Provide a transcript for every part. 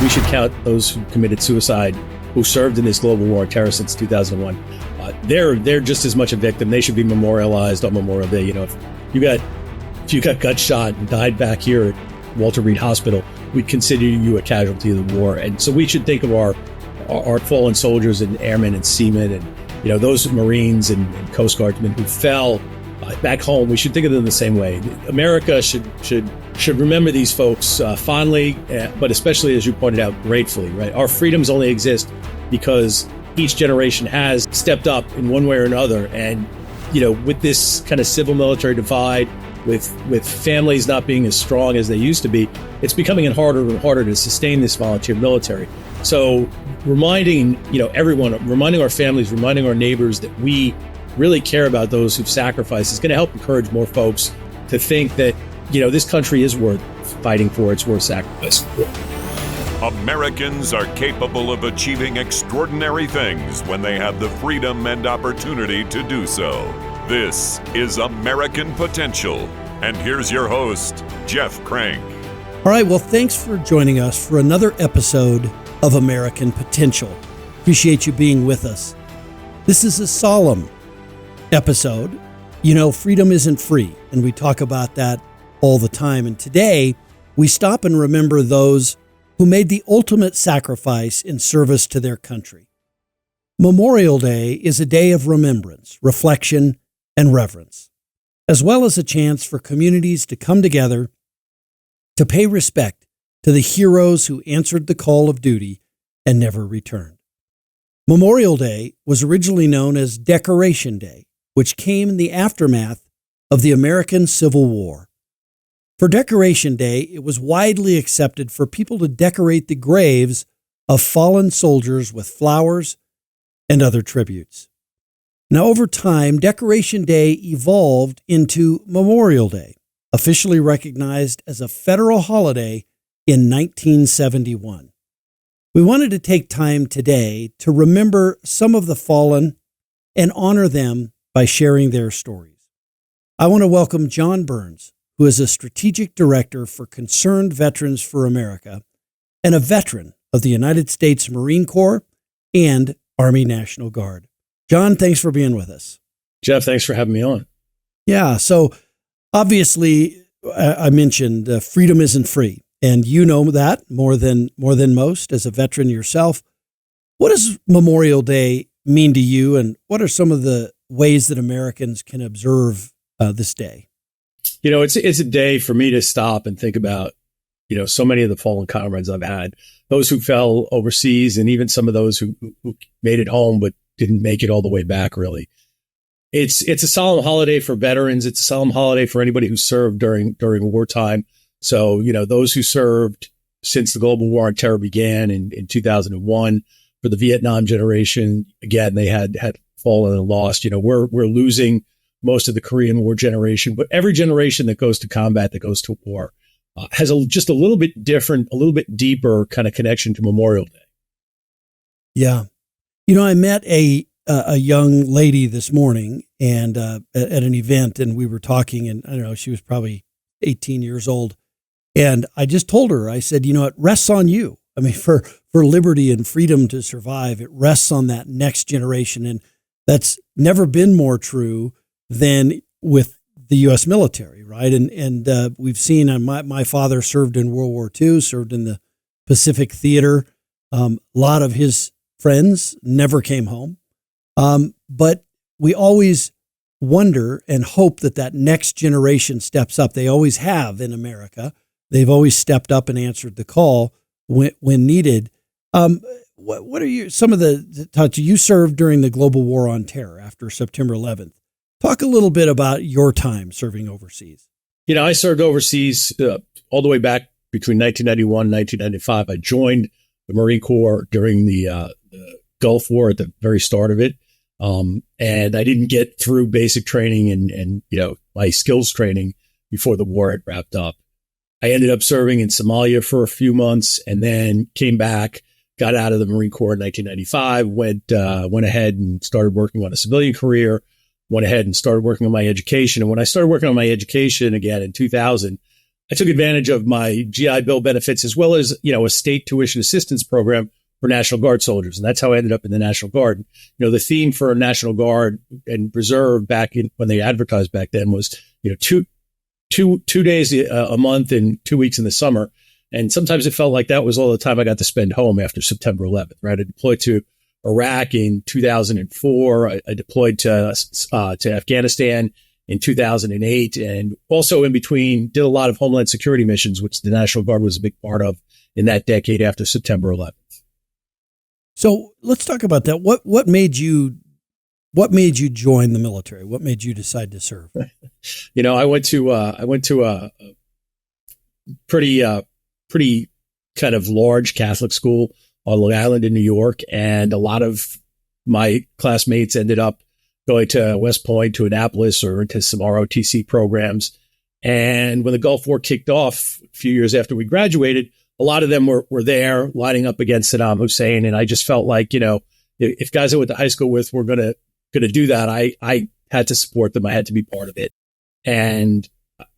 We should count those who committed suicide, who served in this global war on terror since 2001. They're just as much a victim. They should be memorialized on Memorial Day. You know, if you got gut shot and died back here at Walter Reed Hospital, we'd consider you a casualty of the war. And so we should think of our fallen soldiers and airmen and seamen and, you know, those Marines and Coast Guardsmen who fell back home. We should think of them the same way. America should remember these folks fondly, but especially, as you pointed out, gratefully, right? Our freedoms only exist because each generation has stepped up in one way or another. And, you know, with this kind of civil military divide, with families not being as strong as they used to be, it's becoming harder and harder to sustain this volunteer military. So reminding, you know, everyone, reminding our families, reminding our neighbors that we really care about those who've sacrificed is going to help encourage more folks to think that, you know, this country is worth fighting for, it's worth sacrificing for. Americans are capable of achieving extraordinary things when they have the freedom and opportunity to do so. This is American Potential. And here's your host, Jeff Crank. All right, well, thanks for joining us for another episode of American Potential. Appreciate you being with us. This is a solemn episode. You know, freedom isn't free, and we talk about that all the time. And today, we stop and remember those who made the ultimate sacrifice in service to their country. Memorial Day is a day of remembrance, reflection, and reverence, as well as a chance for communities to come together to pay respect to the heroes who answered the call of duty and never returned. Memorial Day was originally known as Decoration Day, which came in the aftermath of the American Civil War. For Decoration Day, it was widely accepted for people to decorate the graves of fallen soldiers with flowers and other tributes. Now, over time, Decoration Day evolved into Memorial Day, officially recognized as a federal holiday in 1971. We wanted to take time today to remember some of the fallen and honor them by sharing their stories. I want to welcome John Byrnes, who is a strategic director for Concerned Veterans for America and a veteran of the United States Marine Corps and Army National Guard. John, thanks for being with us. Jeff, thanks for having me on. Yeah, so obviously, I mentioned freedom isn't free, and you know that more than most as a veteran yourself. What does Memorial Day mean to you, and what are some of the ways that Americans can observe this day? You know, it's a day for me to stop and think about, you know, so many of the fallen comrades I've had, those who fell overseas, and even some of those who made it home but didn't make it all the way back, really. It's a solemn holiday for veterans. It's a solemn holiday for anybody who served during wartime. So, you know, those who served since the global war on terror began in 2001, for the Vietnam generation, again, they had fallen and lost. You know, we're losing most of the Korean War generation, but every generation that goes to combat, that goes to war, has just a little bit different, a little bit deeper kind of connection to Memorial Day. Yeah. You know, I met a young lady this morning and at an event, and we were talking, and I don't know, she was probably 18 years old. And I just told her, I said, you know, it rests on you. I mean, for liberty and freedom to survive, it rests on that next generation. And that's never been more true than with the U.S. military, right? And we've seen, my father served in World War II, served in the Pacific Theater. A lot of his friends never came home. But we always wonder and hope that next generation steps up. They always have in America. They've always stepped up and answered the call when needed. What are some of the touch? You served during the global war on terror after September 11th. Talk a little bit about your time serving overseas. You know, I served overseas all the way back between 1991 and 1995. I joined the Marine Corps during the Gulf War at the very start of it. And I didn't get through basic training and, you know, my skills training before the war had wrapped up. I ended up serving in Somalia for a few months and then came back, got out of the Marine Corps in 1995, went ahead and started working on a civilian career, went ahead and started working on my education. And when I started working on my education again in 2000, I took advantage of my GI Bill benefits as well as, a state tuition assistance program for National Guard soldiers. And that's how I ended up in the National Guard. The theme for National Guard and Reserve back in when they advertised back then was, two days a month and 2 weeks in the summer. And sometimes it felt like that was all the time I got to spend home after September 11th, right? I deployed to Iraq in 2004. I deployed to Afghanistan in 2008. And also in between did a lot of Homeland Security missions, which the National Guard was a big part of in that decade after September 11th. So let's talk about that. What made you join the military? What made you decide to serve? I went to a pretty kind of large Catholic school on Long Island in New York. And a lot of my classmates ended up going to West Point, to Annapolis, or into some ROTC programs. And when the Gulf War kicked off a few years after we graduated, a lot of them were there lining up against Saddam Hussein. And I just felt like, if guys I went to high school with were going to do that, I had to support them. I had to be part of it. And,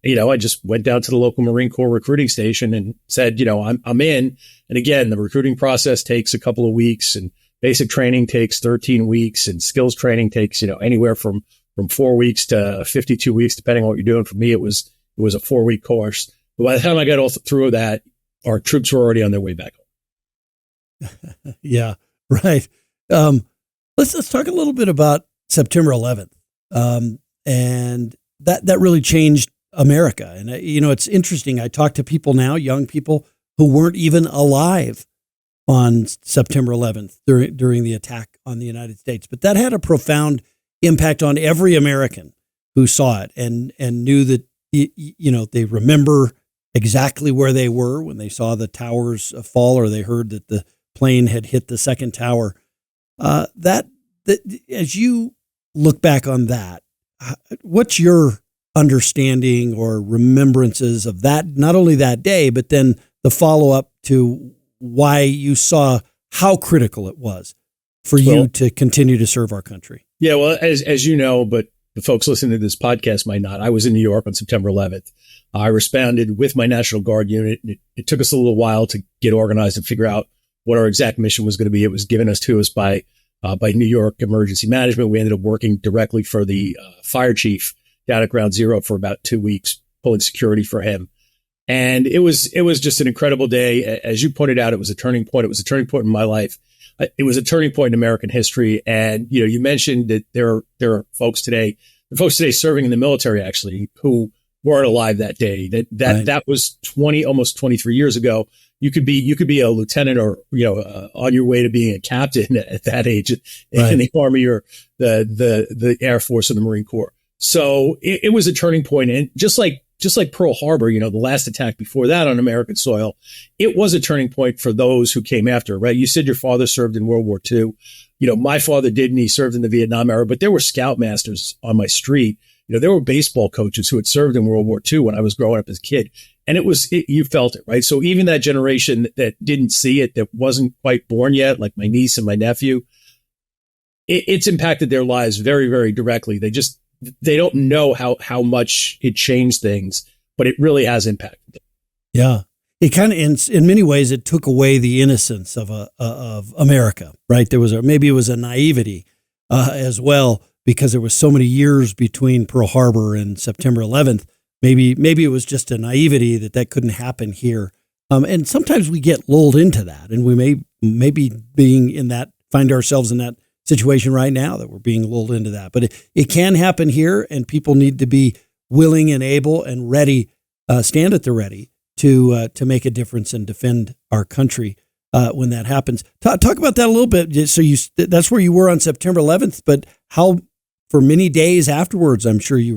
I just went down to the local Marine Corps recruiting station and said, I'm in. And again, the recruiting process takes a couple of weeks, and basic training takes 13 weeks, and skills training takes, anywhere from 4 weeks to 52 weeks, depending on what you're doing. For me, it was a 4-week course. But by the time I got all through that, our troops were already on their way back home. Yeah, right. Let's talk a little bit about September 11th. And that really changed America. And, it's interesting. I talk to people now, young people who weren't even alive on September 11th during the attack on the United States. But that had a profound impact on every American who saw it and knew that, they remember exactly where they were when they saw the towers fall, or they heard that the plane had hit the second tower. That as you look back on that, what's your understanding or remembrances of that, not only that day, but then the follow-up to why you saw how critical it was for you to continue to serve our country? Yeah, well, as you know, but the folks listening to this podcast might not, I was in New York on September 11th. I responded with my National Guard unit. It took us a little while to get organized and figure out what our exact mission was going to be. It was given to us by New York Emergency Management. We ended up working directly for the fire chief down at Ground Zero for about 2 weeks, pulling security for him. And it was just an incredible day. As you pointed out, it was a turning point. It was a turning point in my life. It was a turning point in American history. And, you mentioned that there are folks today serving in the military, actually, who weren't alive that day. That was almost 23 years ago. You could be a lieutenant or, on your way to being a captain at that age in the Army or the Air Force or the Marine Corps. So it was a turning point. And just like Pearl Harbor, the last attack before that on American soil, it was a turning point for those who came after, right? You said your father served in World War II. My father didn't. He served in the Vietnam era, but there were scoutmasters on my street. There were baseball coaches who had served in World War II when I was growing up as a kid. And you felt it, right? So even that generation that didn't see it, that wasn't quite born yet, like my niece and my nephew, it's impacted their lives very, very directly. They don't know how much it changed things, but it really has impacted them. Yeah. It kind of, in many ways, it took away the innocence of America, right? There was maybe it was a naivety as well, because there was so many years between Pearl Harbor and September 11th. Maybe it was just a naivety that couldn't happen here. And sometimes we get lulled into that, and we may be find ourselves in that situation right now, that we're being lulled into that. But it can happen here, and people need to be willing and able and ready, stand at the ready to make a difference and defend our country when that happens. Talk about that a little bit. So that's where you were on September 11th, but how for many days afterwards, I'm sure you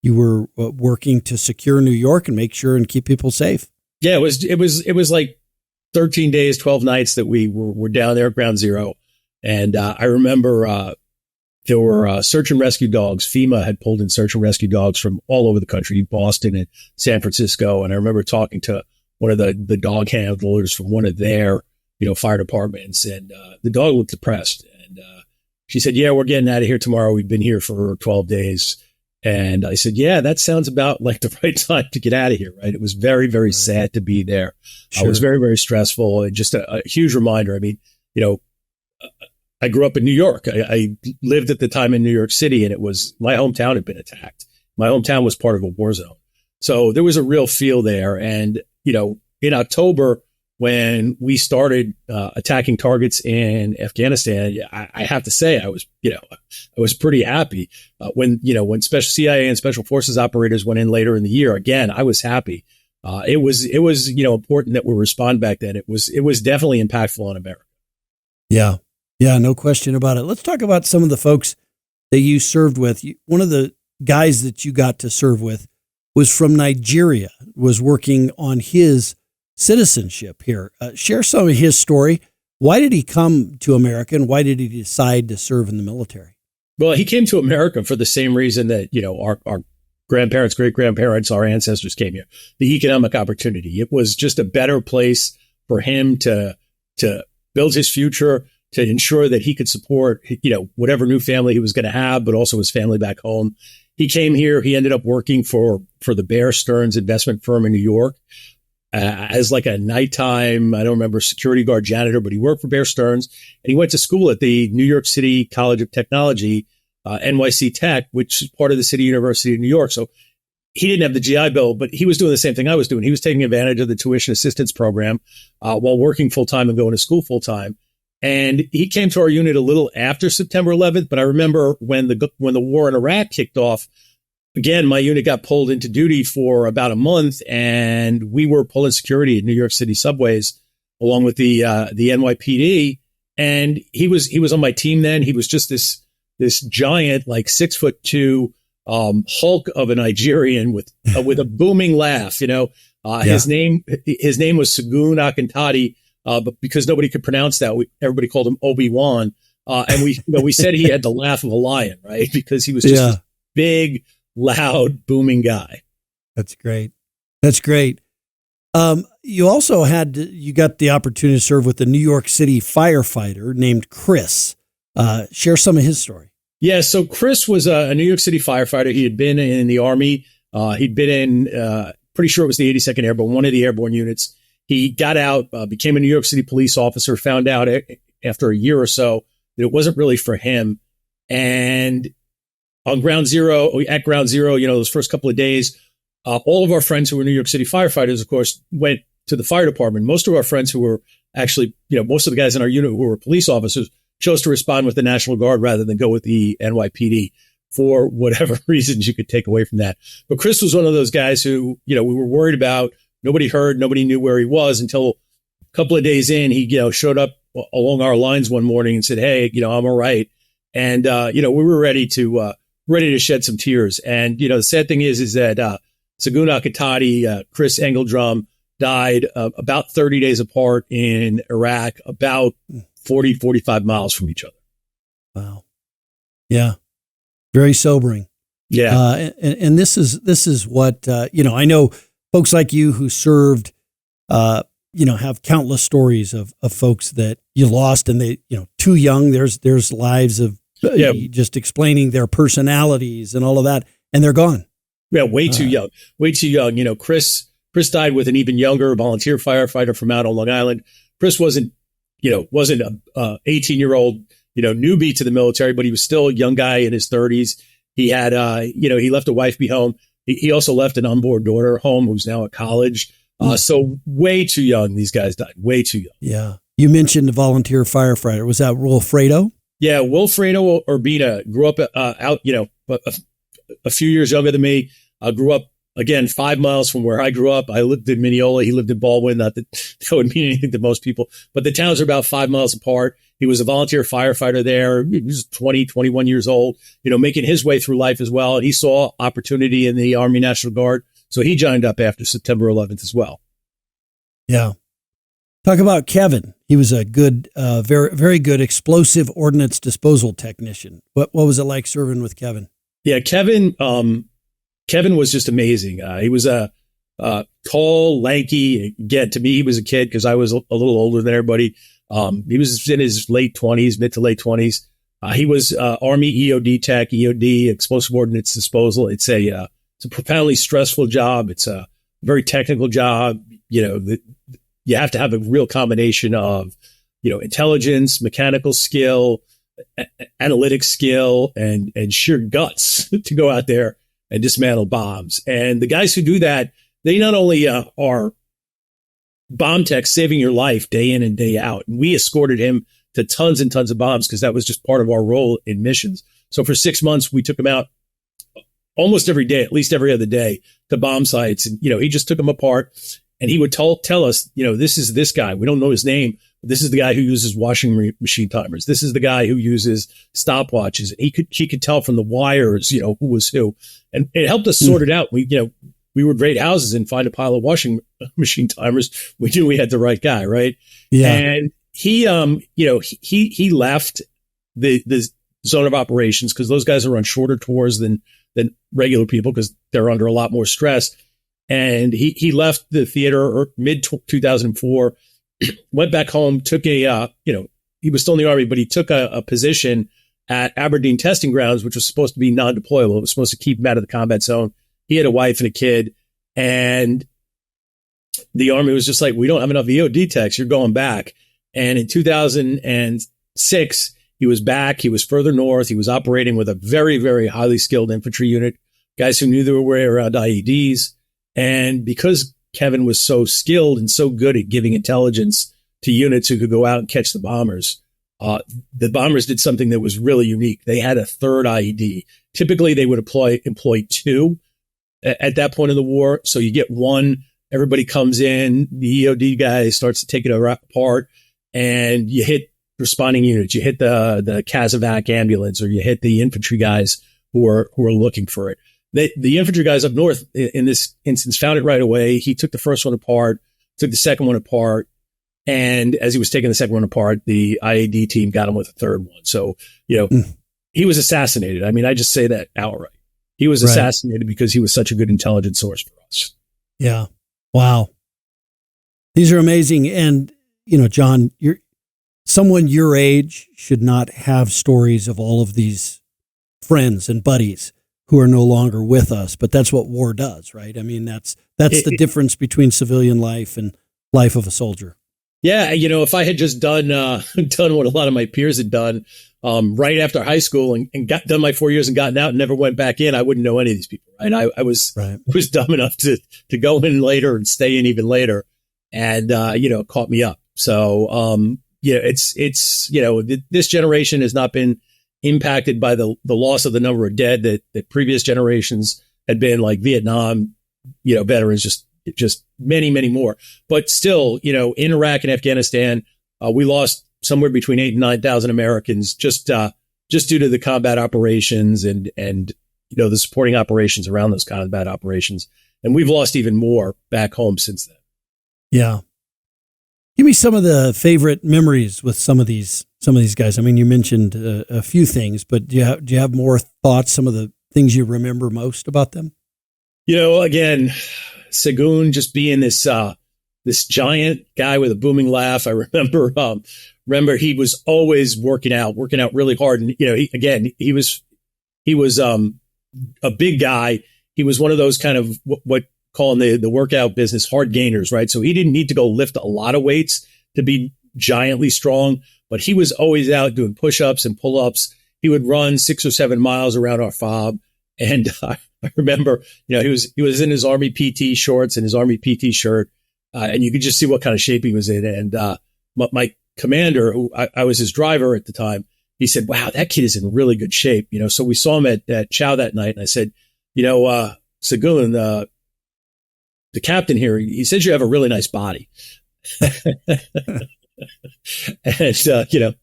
were working to secure New York and make sure and keep people safe. Yeah, it was like 13 days, 12 nights that we were down there at Ground Zero. And I remember there were search and rescue dogs. FEMA had pulled in search and rescue dogs from all over the country, Boston and San Francisco. And I remember talking to one of the dog handlers from one of their, fire departments. And the dog looked depressed. And she said, "Yeah, we're getting out of here tomorrow. We've been here for 12 days. And I said, yeah, that sounds about like the right time to get out of here, right? It was very, very sad to be there. Sure. It was very, very stressful, and just a huge reminder. I mean, I grew up in New York. I lived at the time in New York City, and my hometown had been attacked. My hometown was part of a war zone. So there was a real feel there. And, in October, when we started attacking targets in Afghanistan, I have to say I was pretty happy. When special CIA and special forces operators went in later in the year, again, I was happy. It was important that we respond back then. It was definitely impactful on America. Yeah. Yeah, no question about it. Let's talk about some of the folks that you served with. One of the guys that you got to serve with was from Nigeria, was working on his citizenship here. Share some of his story. Why did he come to America, and why did he decide to serve in the military? Well, he came to America for the same reason that, our grandparents, great-grandparents, our ancestors came here, the economic opportunity. It was just a better place for him to build his future, to ensure that he could support, whatever new family he was going to have, but also his family back home. He came here. He ended up working for the Bear Stearns investment firm in New York as like a nighttime, I don't remember, security guard janitor, but he worked for Bear Stearns, and he went to school at the New York City College of Technology, NYC Tech, which is part of the City University of New York. So he didn't have the GI Bill, but he was doing the same thing I was doing. He was taking advantage of the tuition assistance program while working full time and going to school full time. And he came to our unit a little after September 11th. But I remember when the war in Iraq kicked off, again, my unit got pulled into duty for about a month, and we were pulling security in New York City subways along with the NYPD. And he was on my team then. He was just this giant, like 6'2", hulk of a Nigerian with a booming laugh. His name was Segun Akintade. But because nobody could pronounce that, everybody called him Obi-Wan. And we said he had the laugh of a lion, right? Because he was just this big, loud, booming guy. That's great. That's great. You also you got the opportunity to serve with a New York City firefighter named Chris. Share some of his story. Yeah. So Chris was a New York City firefighter. He had been in the Army. He'd been in, pretty sure it was the 82nd Airborne, one of the airborne units. He got out, became a New York City police officer, found out after a year or so that it wasn't really for him. And at ground zero, those first couple of days, all of our friends who were New York City firefighters, of course, went to the fire department. Most of our friends who were actually, most of the guys in our unit who were police officers chose to respond with the National Guard rather than go with the NYPD for whatever reasons you could take away from that. But Chris was one of those guys who, we were worried about. Nobody heard, nobody knew where he was until a couple of days in. He, showed up along our lines one morning and said, "Hey, I'm all right." And, we were ready to shed some tears. And, the sad thing is that, Segun Akintade, Chris Engeldrum died about 30 days apart in Iraq, about 40, 45 miles from each other. Wow. Yeah. Very sobering. Yeah. And this is what, I know folks like you who served, have countless stories of folks that you lost, and they, too young. There's lives of just explaining their personalities and all of that, and they're gone. Yeah, way too young. Chris died with an even younger volunteer firefighter from out on Long Island. Chris wasn't a 18-year-old, newbie to the military, but he was still a young guy in his 30s. He had, he left a wife home. He also left an unborn daughter home who's now at college. So way too young. These guys died way too young. Yeah. You mentioned the volunteer firefighter. Was that Wilfredo? Yeah. Wilfredo Urbina grew up out, a few years younger than me. Grew up, again, 5 miles from where I grew up. I lived in Mineola. He lived in Baldwin. Not that that would mean anything to most people, but the towns are about 5 miles apart. He was a volunteer firefighter there. He was 20, 21 years old, making his way through life as well. And he saw opportunity in the Army National Guard. So he joined up after September 11th as well. Yeah. Talk about Kevin. He was a good, very, very good explosive ordnance disposal technician. What was it like serving with Kevin? Yeah, Kevin was just amazing. He was a tall, lanky. Again, to me, he was a kid because I was a little older than everybody. He was in his mid to late 20s. He was Army EOD tech, EOD, explosive ordnance disposal. It's a profoundly stressful job. It's a very technical job. You have to have a real combination of, intelligence, mechanical skill, analytic skill, and sheer guts to go out there and dismantle bombs. And the guys who do that, they not only are bomb techs saving your life day in and day out. And we escorted him to tons and tons of bombs because that was just part of our role in missions. So for 6 months, we took him out almost every day, at least every other day, to bomb sites. And, he just took them apart, and he would tell us, this is this guy. We don't know his name, but this is the guy who uses washing machine timers. This is the guy who uses stopwatches. And he could tell from the wires, who was who. And it helped us sort it out. We would raid houses and find a pile of washing machine timers. We knew we had the right guy, right? Yeah. And he left the zone of operations because those guys are on shorter tours than regular people because they're under a lot more stress. And he left the theater mid 2004, went back home, took he was still in the Army, but he took a position at Aberdeen Testing Grounds, which was supposed to be non-deployable. It was supposed to keep him out of the combat zone. He had a wife and a kid, and the Army was just like, we don't have enough EOD techs. You're going back. And in 2006, he was back. He was further north. He was operating with a very, very highly skilled infantry unit, guys who knew their way around IEDs. And because Kevin was so skilled and so good at giving intelligence to units who could go out and catch the bombers did something that was really unique. They had a third IED. Typically, they would employ two at that point in the war. So you get one, everybody comes in, the EOD guy starts to take it apart, and you hit responding units. You hit the Casevac ambulance, or you hit the infantry guys who are looking for it. The infantry guys up north in this instance found it right away. He took the first one apart, took the second one apart. And as he was taking the second one apart, the IAD team got him with a third one. So, he was assassinated. I mean, I just say that outright. He was assassinated because he was such a good intelligence source for us. Yeah. Wow. These are amazing. And, John, someone your age should not have stories of all of these friends and buddies who are no longer with us, but that's what war does, right? I mean, that's the difference between civilian life and life of a soldier. Yeah. If I had just done what a lot of my peers had done, right after high school and done my 4 years and gotten out and never went back in, I wouldn't know any of these people. Right. I was dumb enough to go in later and stay in even later, and, it caught me up. So, this generation has not been impacted by the loss of the number of dead that previous generations had been, like Vietnam, veterans, just many, many more. But still, in Iraq and Afghanistan, we lost somewhere between 8,000 and 9,000 Americans just due to the combat operations and the supporting operations around those combat operations. And we've lost even more back home since then. Yeah. Give me some of the favorite memories with some of these guys. I mean, you mentioned a few things, but do you have more thoughts? Some of the things you remember most about them? Again, Segun just being this giant guy with a booming laugh. I remember he was always working out really hard. And, he was a big guy. He was one of those kind of what calling the workout business hard gainers, right? So he didn't need to go lift a lot of weights to be giantly strong, but he was always out doing push-ups and pull-ups. He would run 6 or 7 miles around our fob. And I remember, he was in his Army PT shorts and his Army PT shirt. And you could just see what kind of shape he was in. And my commander, who I was his driver at the time, he said, wow, that kid is in really good shape. So we saw him at Chow that night. And I said, Segun, the captain here, he says you have a really nice body. And,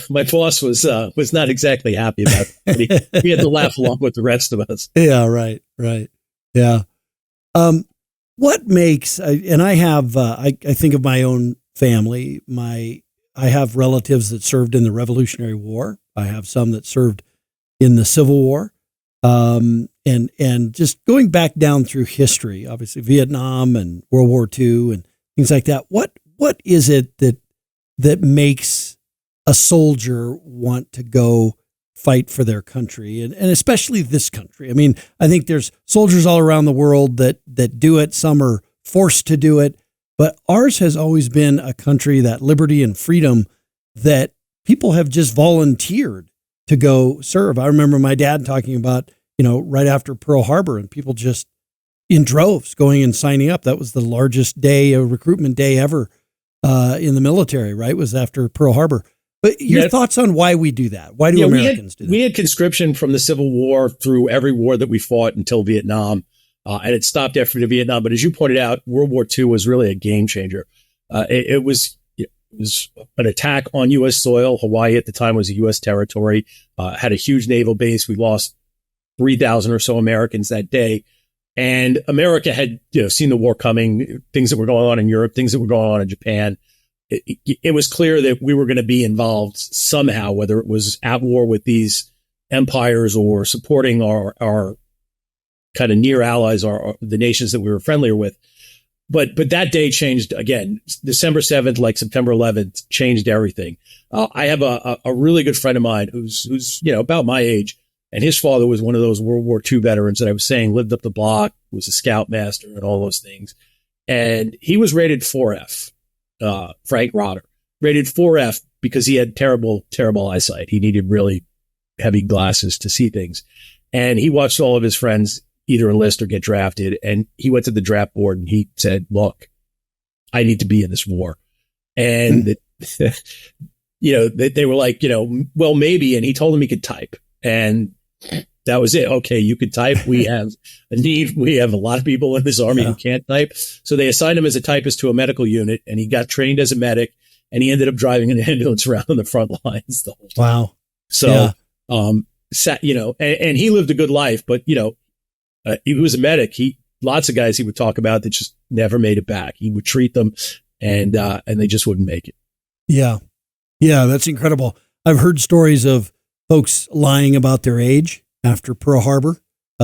my boss was not exactly happy about it, but he had to laugh along with the rest of us. Yeah. Right. Yeah. What makes, and I have, I think of my own family, I have relatives that served in the Revolutionary War. I have some that served in the Civil War. And just going back down through history, obviously Vietnam and World War II and things like that. What is it that makes a soldier want to go fight for their country, and especially this country. I mean, I think there's soldiers all around the world that do it. Some are forced to do it, but ours has always been a country, that liberty and freedom, that people have just volunteered to go serve. I remember my dad talking about, right after Pearl Harbor, and people just in droves going and signing up. That was the largest day, a recruitment day ever in the military, right? Was after Pearl Harbor. But your thoughts on why we do that? Why do Americans do that? We had conscription from the Civil War through every war that we fought until Vietnam, and it stopped after the Vietnam. But as you pointed out, World War II was really a game changer. It was an attack on U.S. soil. Hawaii at the time was a U.S. territory, had a huge naval base. We lost 3,000 or so Americans that day. And America had seen the war coming, things that were going on in Europe, things that were going on in Japan. It was clear that we were going to be involved somehow, whether it was at war with these empires or supporting our kind of near allies or the nations that we were friendlier with. But that day changed again. December 7th, like September 11th, changed everything. I have a really good friend of mine who's about my age, and his father was one of those World War II veterans that I was saying lived up the block, was a scoutmaster and all those things. And he was rated 4F. Frank Rotter, rated 4F because he had terrible eyesight. He needed really heavy glasses to see things. And he watched all of his friends either enlist or get drafted. And he went to the draft board and he said, look, I need to be in this war. And, they were like, well, maybe. And he told them he could type. And that was it. Okay, you could type. We have a need. We have a lot of people in this army who can't type. So they assigned him as a typist to a medical unit, and he got trained as a medic, and he ended up driving an ambulance around on the front lines the whole time. Wow. So, and he lived a good life, but, he was a medic. Lots of guys he would talk about that just never made it back. He would treat them and they just wouldn't make it. Yeah. Yeah. That's incredible. I've heard stories of folks lying about their age after Pearl Harbor,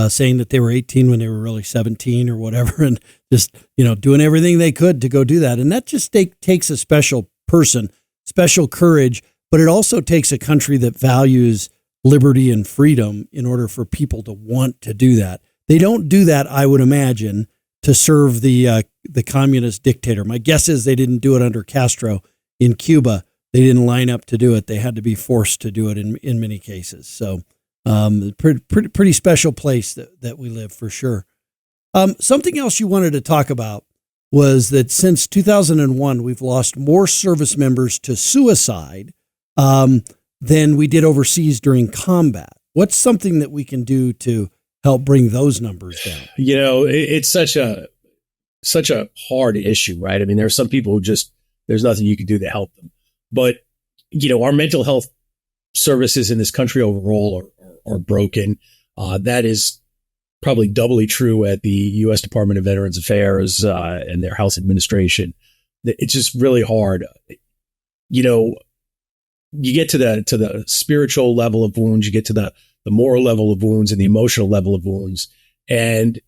saying that they were 18 when they were really 17 or whatever, and just, doing everything they could to go do that. And that just takes a special person, special courage, but it also takes a country that values liberty and freedom in order for people to want to do that. They don't do that, I would imagine, to serve the communist dictator. My guess is they didn't do it under Castro in Cuba. They didn't line up to do it. They had to be forced to do it in many cases. So pretty special place that we live, for sure. Something else you wanted to talk about was that since 2001, we've lost more service members to suicide than we did overseas during combat. What's something that we can do to help bring those numbers down? It's such a hard issue, right? I mean, there are some people who there's nothing you can do to help them. But, our mental health services in this country overall are broken. That is probably doubly true at the U.S. Department of Veterans Affairs and their health administration. It's just really hard. You get to the spiritual level of wounds, you get to the moral level of wounds and the emotional level of wounds. And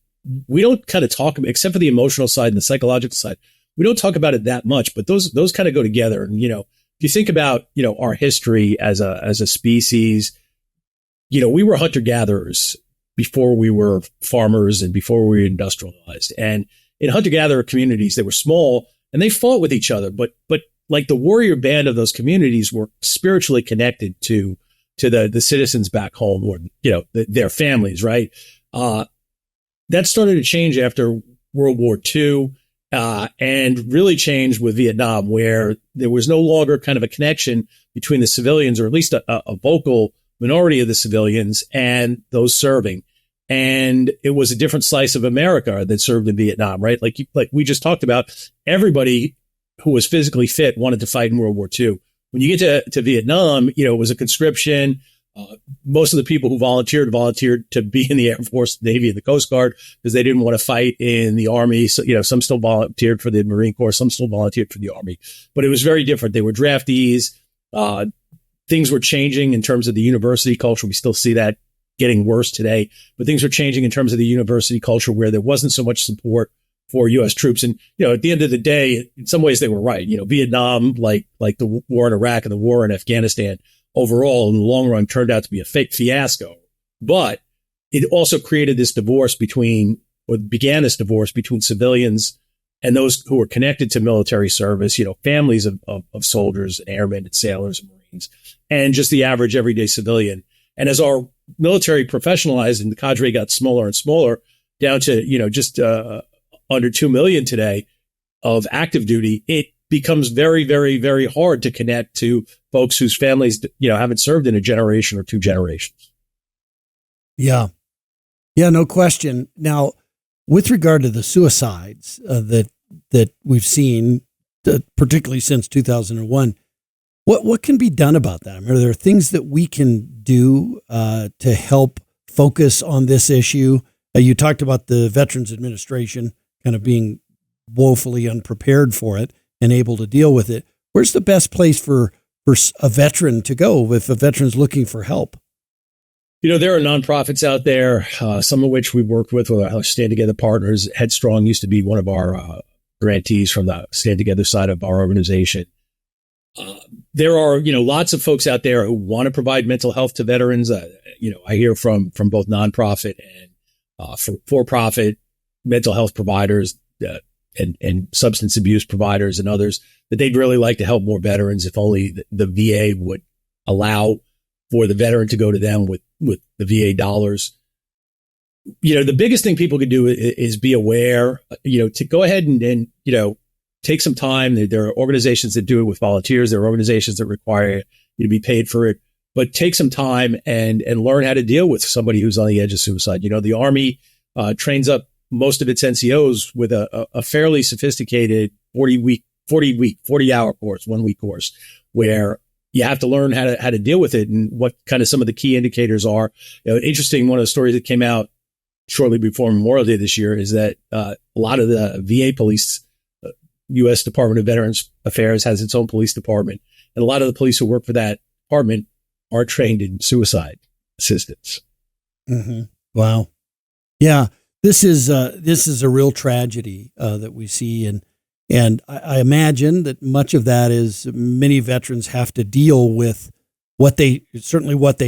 we don't kind of talk about, except for the emotional side and the psychological side, we don't talk about it that much, but those kind of go together. And, if you think about, our history as a species, we were hunter-gatherers before we were farmers and before we were industrialized. And in hunter-gatherer communities, they were small and they fought with each other. But like the warrior band of those communities were spiritually connected to the citizens back home or, their families, right? That started to change after World War II. And really changed with Vietnam, where there was no longer kind of a connection between the civilians, or at least a vocal minority of the civilians, and those serving. And it was a different slice of America that served in Vietnam, right? Like we just talked about, everybody who was physically fit wanted to fight in World War II. When you get to Vietnam, it was a conscription. Most of the people who volunteered to be in the Air Force, Navy, and the Coast Guard because they didn't want to fight in the Army. So, some still volunteered for the Marine Corps, some still volunteered for the Army. But it was very different. They were draftees. Things were changing in terms of the university culture. We still see that getting worse today. But things were changing in terms of the university culture, where there wasn't so much support for U.S. troops. And, at the end of the day, in some ways they were right. Vietnam, like the war in Iraq and the war in Afghanistan, overall in the long run turned out to be a fake fiasco. But it also created this divorce began this divorce between civilians and those who were connected to military service, families of soldiers, airmen, and sailors, and Marines, and just the average everyday civilian. And as our military professionalized and the cadre got smaller and smaller down to, just under 2 million today of active duty, it becomes very, very, very hard to connect to folks whose families, haven't served in a generation or 2 generations. Yeah. Yeah, no question. Now, with regard to the suicides that we've seen, particularly since 2001, what can be done about that? I mean, are there things that we can do to help focus on this issue? You talked about the Veterans Administration kind of being woefully unprepared for it and able to deal with it. Where's the best place for a veteran to go if a veteran's looking for help? There are nonprofits out there, some of which we've worked with our Stand Together partners. Headstrong used to be one of our grantees from the Stand Together side of our organization. There are, lots of folks out there who want to provide mental health to veterans. I hear from both nonprofit and for-profit mental health providers and substance abuse providers and others that they'd really like to help more veterans if only the VA would allow for the veteran to go to them with the VA dollars. The biggest thing people can do is be aware, to go ahead and take some time. There are organizations that do it with volunteers. There are organizations that require you to be paid for it, but take some time and learn how to deal with somebody who's on the edge of suicide. The Army trains up most of its NCOs with a fairly sophisticated 40-hour course, 1-week course, where you have to learn how to deal with it and what kind of some of the key indicators are. Interesting. One of the stories that came out shortly before Memorial Day this year is that a lot of the VA police, U.S. Department of Veterans Affairs has its own police department. And a lot of the police who work for that department are trained in suicide assistance. Mm-hmm. Wow. Yeah. This is a real tragedy that we see. And I imagine that much of that is many veterans have to deal with what they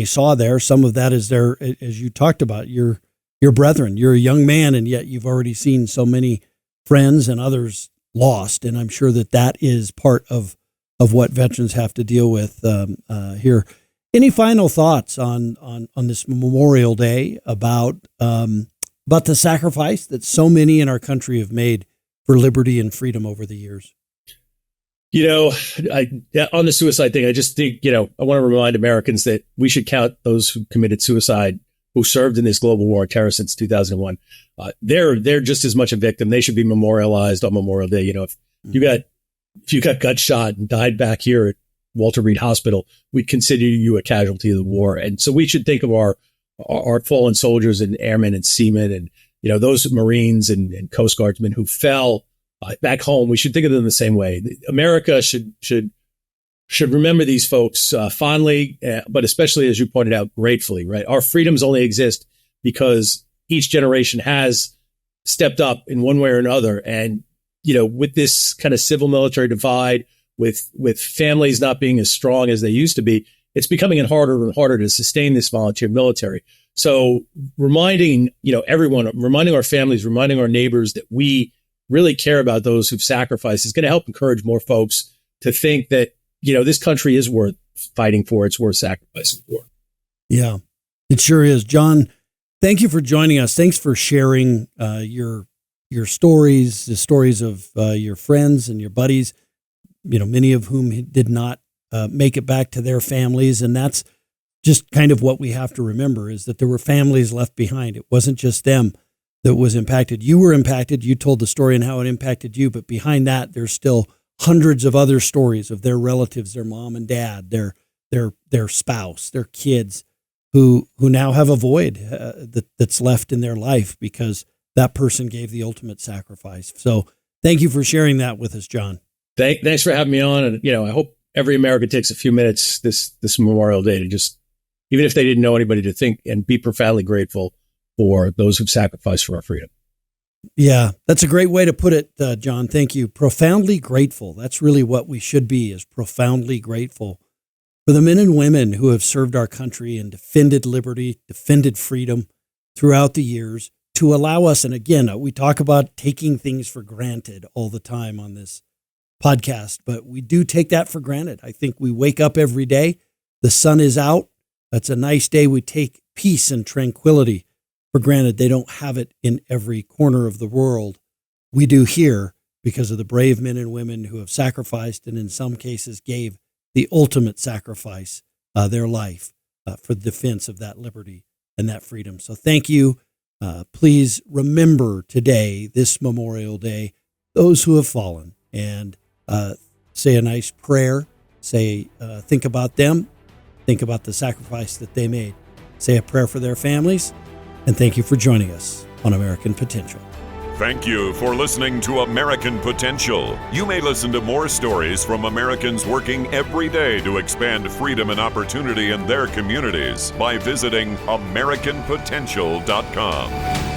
saw there. Some of that is there, as you talked about, your brethren. You're a young man, and yet you've already seen so many friends and others lost. And I'm sure that is part of what veterans have to deal with here. Any final thoughts on this Memorial Day about the sacrifice that so many in our country have made for liberty and freedom over the years? On the suicide thing, I just think, I want to remind Americans that we should count those who committed suicide, who served in this global war on terror since 2001. They're just as much a victim. They should be memorialized on Memorial Day. If you got gut shot and died back here at Walter Reed Hospital, we'd consider you a casualty of the war. And so we should think of our fallen soldiers and airmen and seamen and those Marines and Coast Guardsmen who fell back home. We should think of them the same way. America should remember these folks fondly, but especially, as you pointed out, gratefully, right? Our freedoms only exist because each generation has stepped up in one way or another. And, with this kind of civil military divide, with families not being as strong as they used to be, it's becoming harder and harder to sustain this volunteer military. So reminding, everyone, reminding our families, reminding our neighbors that we really care about those who've sacrificed is going to help encourage more folks to think that, this country is worth fighting for. It's worth sacrificing for. Yeah, it sure is. John, thank you for joining us. Thanks for sharing your stories, the stories of your friends and your buddies, many of whom did not make it back to their families. And that's just kind of what we have to remember, is that there were families left behind. It wasn't just them that was impacted. You were impacted. You told the story and how it impacted you. But behind that, there's still hundreds of other stories of their relatives, their mom and dad, their spouse, their kids, who now have a void that's left in their life because that person gave the ultimate sacrifice. So thank you for sharing that with us, John. Thanks for having me on. And, I hope every American takes a few minutes this Memorial Day to just, even if they didn't know anybody, to think and be profoundly grateful for those who've sacrificed for our freedom. Yeah, that's a great way to put it, John. Thank you. Profoundly grateful. That's really what we should be, is profoundly grateful for the men and women who have served our country and defended liberty, defended freedom throughout the years, to allow us, and again, we talk about taking things for granted all the time on this podcast, but we do take that for granted. I think we wake up every day, the sun is out, that's a nice day. We take peace and tranquility for granted. They don't have it in every corner of the world. We do here because of the brave men and women who have sacrificed and in some cases gave the ultimate sacrifice, their life for the defense of that liberty and that freedom. So thank you. Please remember today, this Memorial Day, those who have fallen, and say a nice prayer. Think about them. Think about the sacrifice that they made. Say a prayer for their families. And thank you for joining us on American Potential. Thank you for listening to American Potential. You may listen to more stories from Americans working every day to expand freedom and opportunity in their communities by visiting AmericanPotential.com.